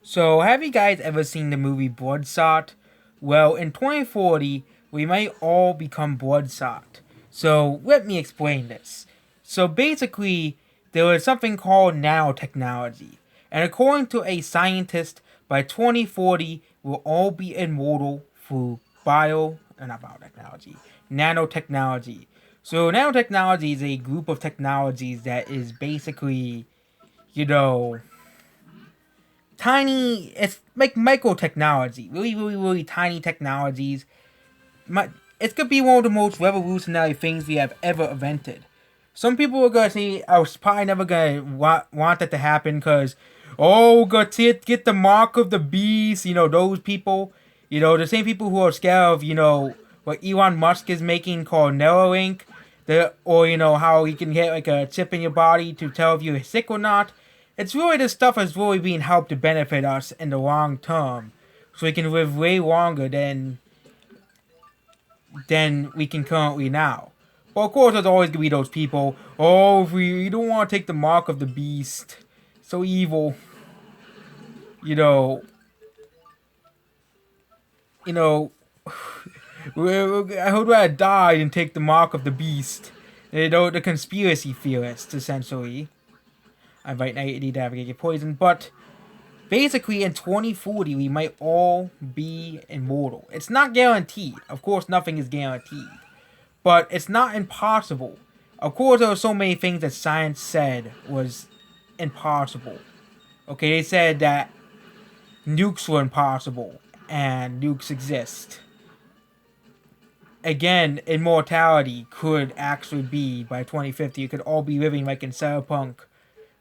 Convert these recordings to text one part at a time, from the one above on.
So, have you guys ever seen the movie Bloodshot? Well, in 2040, we might all become bloodshot. So, let me explain this. So, basically, there is something called nanotechnology. And according to a scientist, by 2040, we'll all be immortal through not biotechnology, nanotechnology. So, nanotechnology is a group of technologies that is basically, you know, tiny. It's like micro technology, really tiny technologies. It could be one of the most revolutionary things we have ever invented. Some people are gonna say I was probably never gonna want that to happen because, oh, get the mark of the beast. Those people. The same people who are scared of what Elon Musk is making called Neuralink. Or how you can get like a chip in your body to tell if you're sick or not. It's really this stuff is really being helped to benefit us in the long term, so we can live way longer than we can currently now. But of course, there's always gonna be those people. Oh, if we don't want to take the mark of the beast, so evil. You know, you know. I would rather die than take the mark of the beast. The conspiracy theorists, essentially. I might need to get poisoned, but basically, in 2040, we might all be immortal. It's not guaranteed. Of course, nothing is guaranteed. But it's not impossible. Of course, there were so many things that science said was impossible. Okay, they said that nukes were impossible, and nukes exist. Again, immortality could actually be, by 2050, you could all be living like in Cyberpunk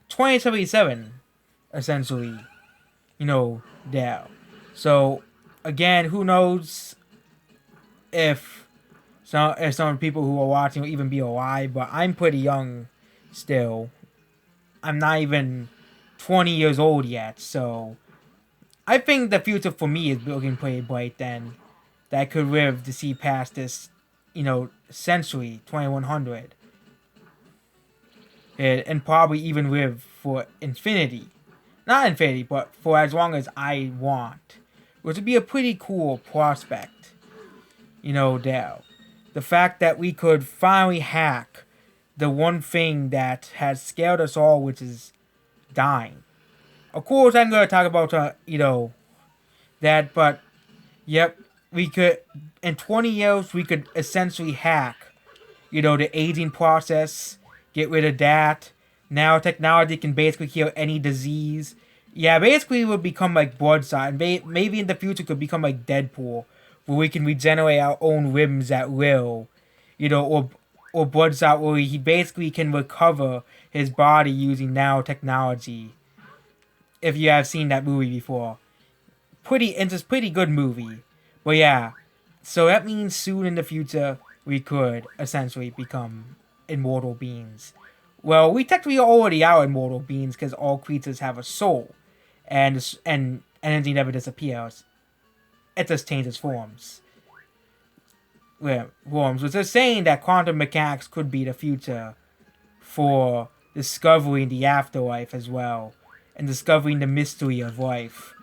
2077, essentially. There. So, again, who knows if some people who are watching will even be alive, but I'm pretty young still. I'm not even 20 years old yet, so I think the future for me is looking pretty bright then. That I could live to see past this, century, 2100. And probably even live for infinity. Not infinity, but for as long as I want. Which would be a pretty cool prospect. There. The fact that we could finally hack the one thing that has scared us all, which is dying. Of course, I'm going to talk about, that, but, yep, we could, in 20 years, we could essentially hack, the aging process, get rid of that. Now technology can basically cure any disease. Yeah, basically it would become like Bloodshot, and maybe in the future could become like Deadpool, where we can regenerate our own limbs at will, or Bloodshot, where he basically can recover his body using nanotechnology. If you have seen that movie before, it's a pretty good movie. But yeah, so that means soon in the future we could essentially become immortal beings. Well, we technically already are immortal beings because all creatures have a soul, and energy never disappears. It just changes forms. Which is saying that quantum mechanics could be the future for discovering the afterlife as well, and discovering the mystery of life.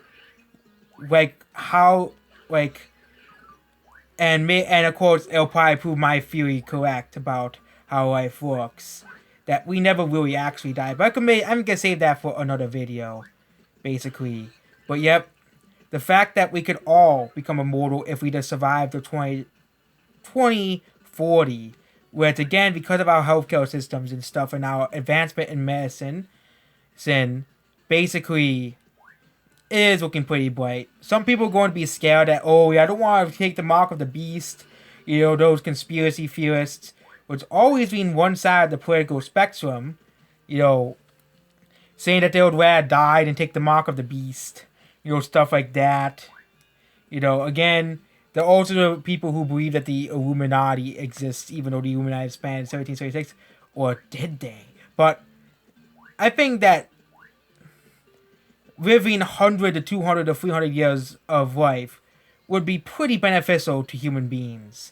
Like how, like, and of course it'll probably prove my theory correct about how life works. That we never really actually die. But I'm gonna save that for another video, basically. But yep, the fact that we could all become immortal if we just survive the 2040, where it's again because of our healthcare systems and stuff and our advancement in medicine, basically it is looking pretty bright. Some people are going to be scared that, oh yeah, I don't want to take the mark of the beast, those conspiracy theorists, which always been one side of the political spectrum, saying that they would rather die than take the mark of the beast, stuff like that. Again, there are also the people who believe that the Illuminati exists, even though the Illuminati spanned in 1776, or did they? But I think that living 100 to 200 to 300 years of life would be pretty beneficial to human beings.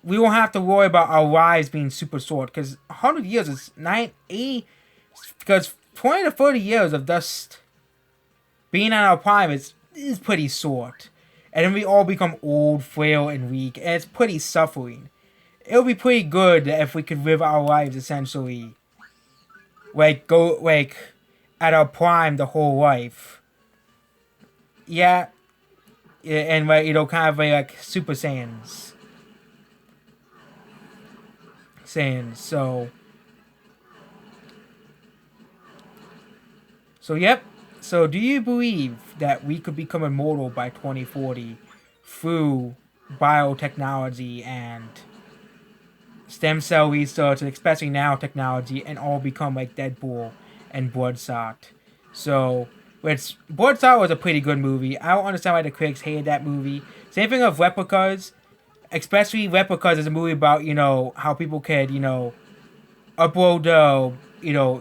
We won't have to worry about our lives being super short, because 100 years is 80, because 20 to 30 years of just being on our prime is pretty short. And then we all become old, frail, and weak, and it's pretty suffering. It would be pretty good if we could live our lives essentially, go at our prime the whole life. Yeah, and kind of like Super Saiyans. So yep. So do you believe that we could become immortal by 2040 through biotechnology and stem cell research, and especially nanotechnology, and all become like Deadpool and Bloodshot? So, which Bloodshot was a pretty good movie. I don't understand why the critics hated that movie. Same thing of Replicas, especially Replicas is a movie about how people could upload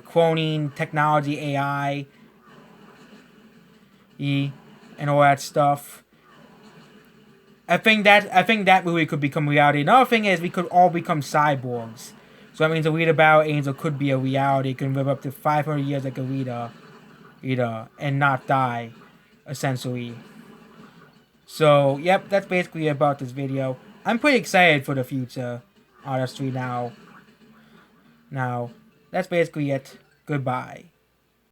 cloning technology, AI, and all that stuff. I think that movie could become reality. Another thing is we could all become cyborgs. So that means a Rita Battle Angel could be a reality. It can live up to 500 years like a Rita, and not die, essentially. So, yep, that's basically about this video. I'm pretty excited for the future, honestly, now. Now, that's basically it. Goodbye.